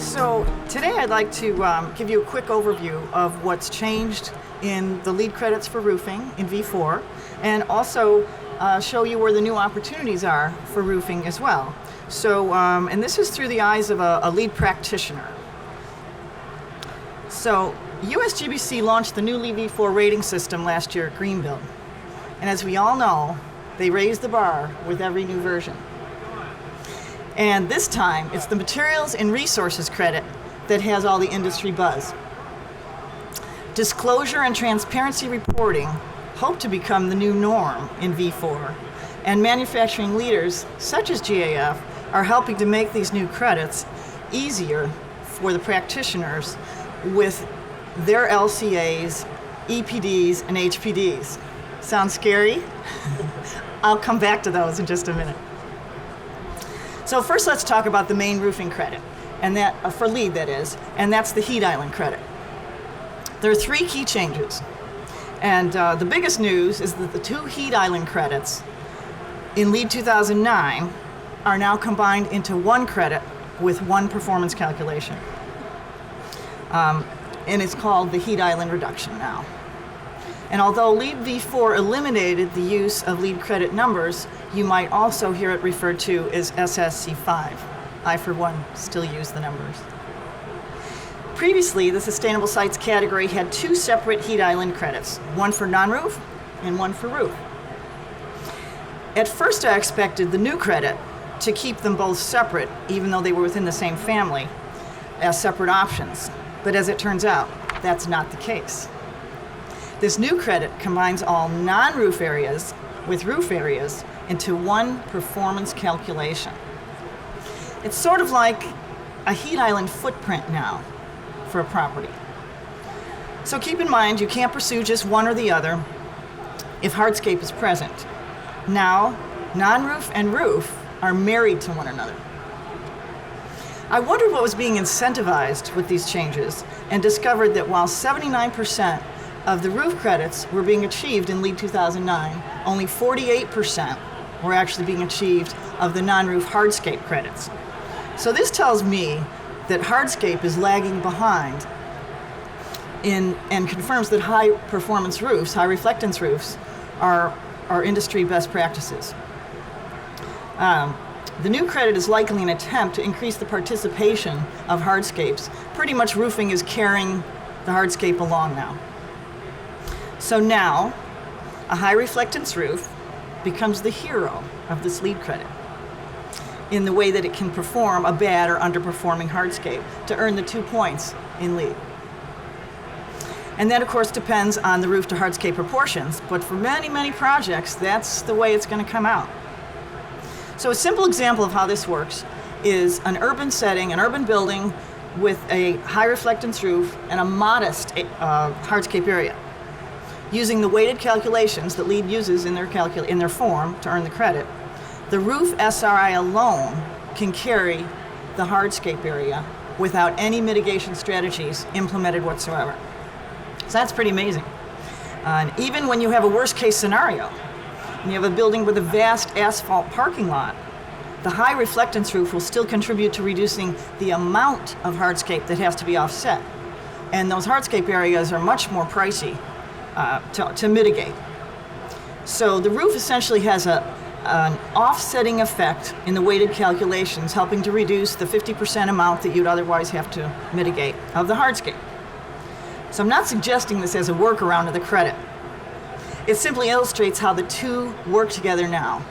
So today I'd like to give you a quick overview of what's changed in the LEED credits for roofing in V4, and also show you where the new opportunities are for roofing as well. So, and this is through the eyes of a LEED practitioner. So, USGBC launched the new LEED V4 rating system last year at GreenBuild. And as we all know, they raise the bar with every new version. And this time, it's the materials and resources credit that has all the industry buzz. Disclosure and transparency reporting hope to become the new norm in V4, and manufacturing leaders, such as GAF, are helping to make these new credits easier for the practitioners with their LCAs, EPDs, and HPDs. Sound scary? I'll come back to those in just a minute. So first let's talk about the main roofing credit, and that for LEED that is, and that's the heat island credit. There are three key changes, and the biggest news is that the two heat island credits in LEED 2009 are now combined into one credit with one performance calculation. And it's called the heat island reduction now. And although LEED V4 eliminated the use of LEED credit numbers, you might also hear it referred to as SSC5. I, for one, still use the numbers. Previously, the Sustainable Sites category had two separate heat island credits, one for non-roof and one for roof. At first, I expected the new credit to keep them both separate, even though they were within the same family, as separate options. But as it turns out, that's not the case. This new credit combines all non-roof areas with roof areas into one performance calculation. It's sort of like a heat island footprint now for a property. So keep in mind, you can't pursue just one or the other if hardscape is present. Now, non-roof and roof are married to one another. I wondered what was being incentivized with these changes and discovered that while 79% of the roof credits were being achieved in LEED 2009, only 48% were actually being achieved of the non-roof hardscape credits. So this tells me that hardscape is lagging behind and confirms that high performance roofs, high reflectance roofs, are industry best practices. The new credit is likely an attempt to increase the participation of hardscapes. Pretty much roofing is carrying the hardscape along now. So now, a high reflectance roof becomes the hero of this LEED credit in the way that it can perform a bad or underperforming hardscape to earn the 2 points in LEED. And that, of course, depends on the roof to hardscape proportions, but for many, many projects, that's the way it's going to come out. So a simple example of how this works is an urban setting, an urban building with a high reflectance roof and a modest hardscape area. Using the weighted calculations that LEED uses in their form to earn the credit, the roof SRI alone can carry the hardscape area without any mitigation strategies implemented whatsoever. So that's pretty amazing. And even when you have a worst case scenario, and you have a building with a vast asphalt parking lot, the high reflectance roof will still contribute to reducing the amount of hardscape that has to be offset. And those hardscape areas are much more pricey to mitigate. So the roof essentially has an offsetting effect in the weighted calculations, helping to reduce the 50% amount that you'd otherwise have to mitigate of the hardscape. So I'm not suggesting this as a workaround of the credit. It simply illustrates how the two work together now.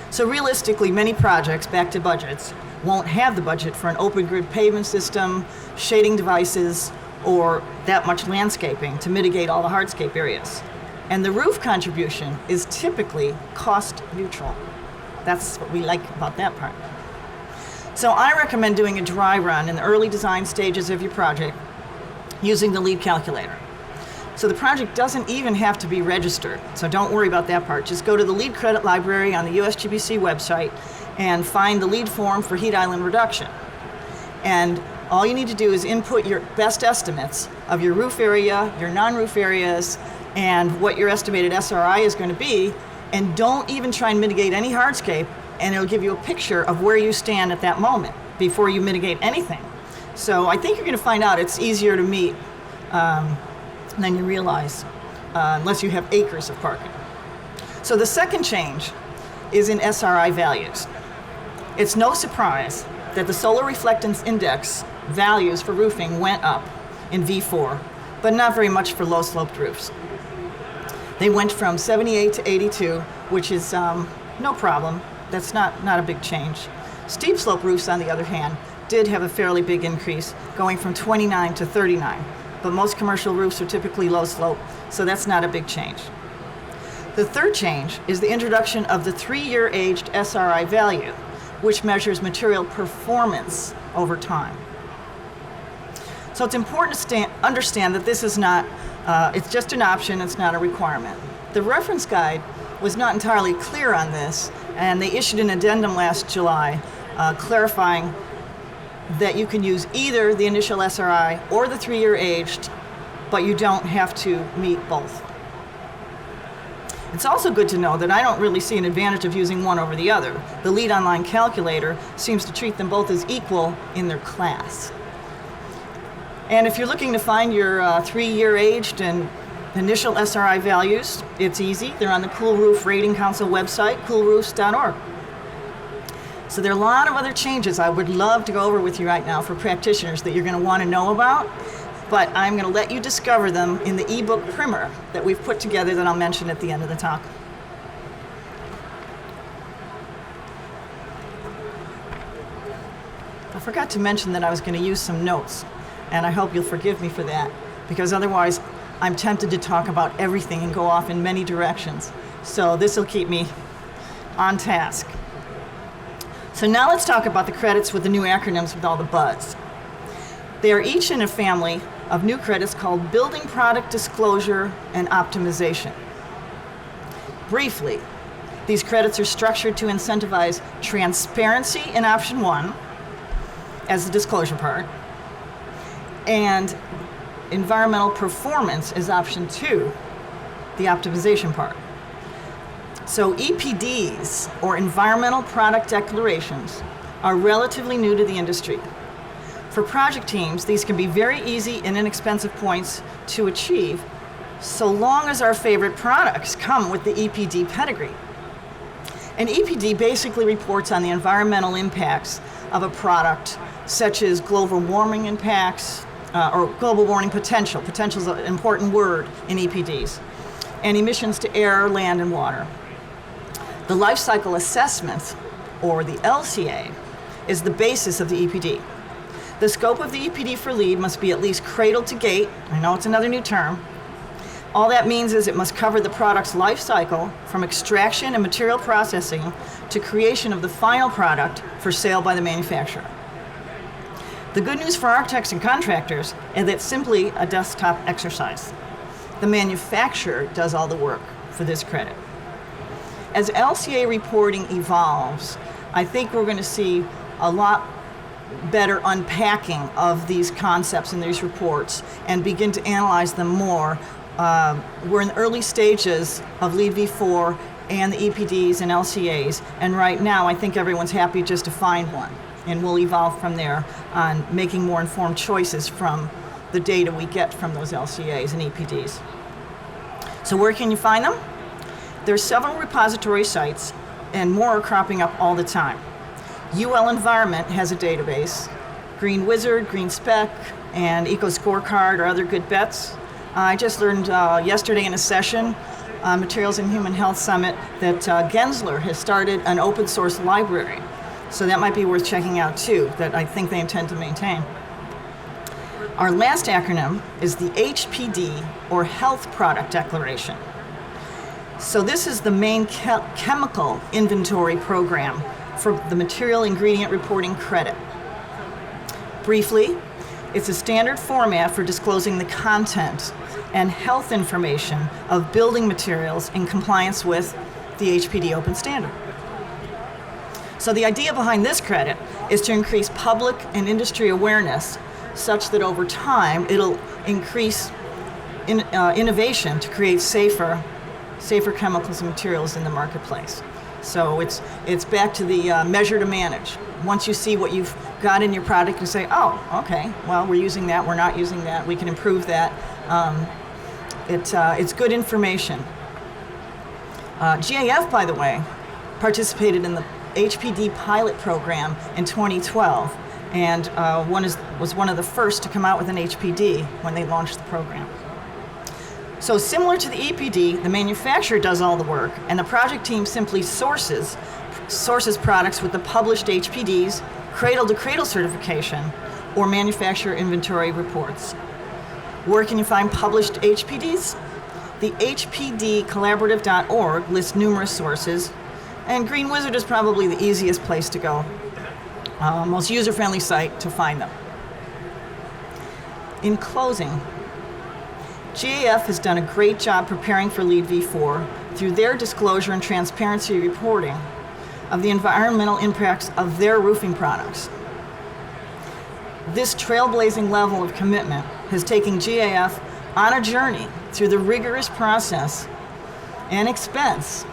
So realistically, many projects, back to budgets, won't have the budget for an open grid pavement system, shading devices, or that much landscaping to mitigate all the hardscape areas. And the roof contribution is typically cost neutral. That's what we like about that part. So I recommend doing a dry run in the early design stages of your project using the LEED calculator. So the project doesn't even have to be registered, so don't worry about that part. Just go to the LEED credit library on the USGBC website and find the LEED form for heat island reduction. And all you need to do is input your best estimates of your roof area, your non-roof areas, and what your estimated SRI is going to be, and don't even try and mitigate any hardscape, and it'll give you a picture of where you stand at that moment. before you mitigate anything. So I think you're going to find out it's easier to meet than you realize, unless you have acres of parking. So the second change is in SRI values. It's no surprise that the solar reflectance index values for roofing went up in V4, but not very much for low-sloped roofs. They went from 78 to 82, which is no problem. That's not a big change. Steep slope roofs, on the other hand, did have a fairly big increase, going from 29 to 39. But most commercial roofs are typically low slope, so that's not a big change. The third change is the introduction of the 3-year aged SRI value, which measures material performance over time. So it's important to understand that this is not, it's just an option, it's not a requirement. The reference guide was not entirely clear on this, and they issued an addendum last July clarifying that you can use either the initial SRI or the 3-year aged, but you don't have to meet both. It's also good to know that I don't really see an advantage of using one over the other. The LEED Online calculator seems to treat them both as equal in their class. And if you're looking to find your 3-year aged and initial SRI values, it's easy. They're on the Cool Roof Rating Council website, coolroofs.org. So there are a lot of other changes I would love to go over with you right now for practitioners that you're going to want to know about, but I'm going to let you discover them in the ebook primer that we've put together that I'll mention at the end of the talk. I forgot to mention that I was going to use some notes, and I hope you'll forgive me for that, because otherwise I'm tempted to talk about everything and go off in many directions. So this will keep me on task. So now let's talk about the credits with the new acronyms with all the buzz. They are each in a family of new credits called Building Product Disclosure and Optimization. Briefly, these credits are structured to incentivize transparency in option 1 as the disclosure part, and environmental performance is option 2, the optimization part. So EPDs, or Environmental Product Declarations, are relatively new to the industry. For project teams, these can be very easy and inexpensive points to achieve, so long as our favorite products come with the EPD pedigree. An EPD basically reports on the environmental impacts of a product, such as global warming impacts, or global warming potential. Potential is an important word in EPDs, and emissions to air, land, and water. The life cycle assessment, or the LCA, is the basis of the EPD. The scope of the EPD for LEED must be at least cradle to gate. I know it's another new term. All that means is it must cover the product's life cycle from extraction and material processing to creation of the final product for sale by the manufacturer. The good news for architects and contractors is that it's simply a desktop exercise. The manufacturer does all the work for this credit. As LCA reporting evolves, I think we're going to see a lot better unpacking of these concepts in these reports and begin to analyze them more. We're in the early stages of LEED v4 and the EPDs and LCAs, and right now I think everyone's happy just to find one, and we'll evolve from there on making more informed choices from the data we get from those LCAs and EPDs. So where can you find them? There's several repository sites, and more are cropping up all the time. UL Environment has a database. Green Wizard, Green Spec, and Eco Scorecard are other good bets. I just learned yesterday in a session, Materials and Human Health Summit, that Gensler has started an open source library. So that might be worth checking out too, that I think they intend to maintain. Our last acronym is the HPD, or Health Product Declaration. So this is the main chemical inventory program for the material ingredient reporting credit. Briefly, it's a standard format for disclosing the content and health information of building materials in compliance with the HPD open standard. So the idea behind this credit is to increase public and industry awareness such that over time it'll increase innovation to create safer chemicals and materials in the marketplace. So it's back to the measure to manage. Once you see what you've got in your product, you say, oh, okay, well, we're using that, we're not using that, we can improve that. It's good information. GAF, by the way, participated in the HPD pilot program in 2012, and was one of the first to come out with an HPD when they launched the program. So similar to the EPD, the manufacturer does all the work, and the project team simply sources products with the published HPDs, cradle-to-cradle certification, or manufacturer inventory reports. Where can you find published HPDs? The hpdcollaborative.org lists numerous sources, and GreenWizard is probably the easiest place to go, most user-friendly site to find them. In closing, GAF has done a great job preparing for LEED v4 through their disclosure and transparency reporting of the environmental impacts of their roofing products. This trailblazing level of commitment has taken GAF on a journey through the rigorous process and expense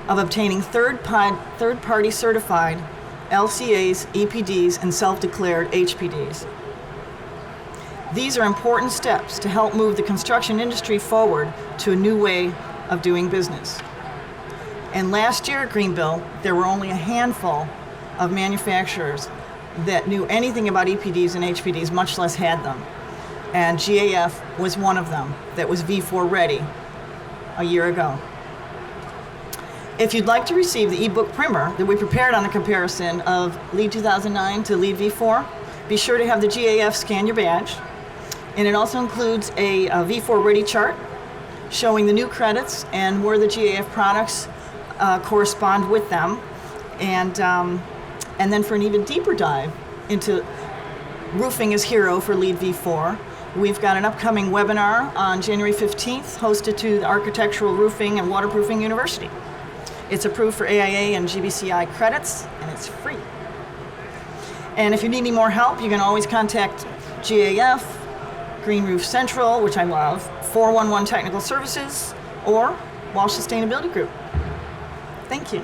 of obtaining third-party certified LCAs, EPDs, and self-declared HPDs. These are important steps to help move the construction industry forward to a new way of doing business. And last year at GreenBuild, there were only a handful of manufacturers that knew anything about EPDs and HPDs, much less had them. And GAF was one of them that was V4 ready a year ago. If you'd like to receive the ebook primer that we prepared on the comparison of LEED 2009 to LEED v4, be sure to have the GAF scan your badge. And it also includes a V4 ready chart showing the new credits and where the GAF products correspond with them. And then for an even deeper dive into roofing as hero for LEED v4, we've got an upcoming webinar on January 15th hosted to the Architectural Roofing and Waterproofing University. It's approved for AIA and GBCI credits, and it's free. And if you need any more help, you can always contact GAF, Green Roof Central, which I love, 411 Technical Services, or Walsh Sustainability Group. Thank you.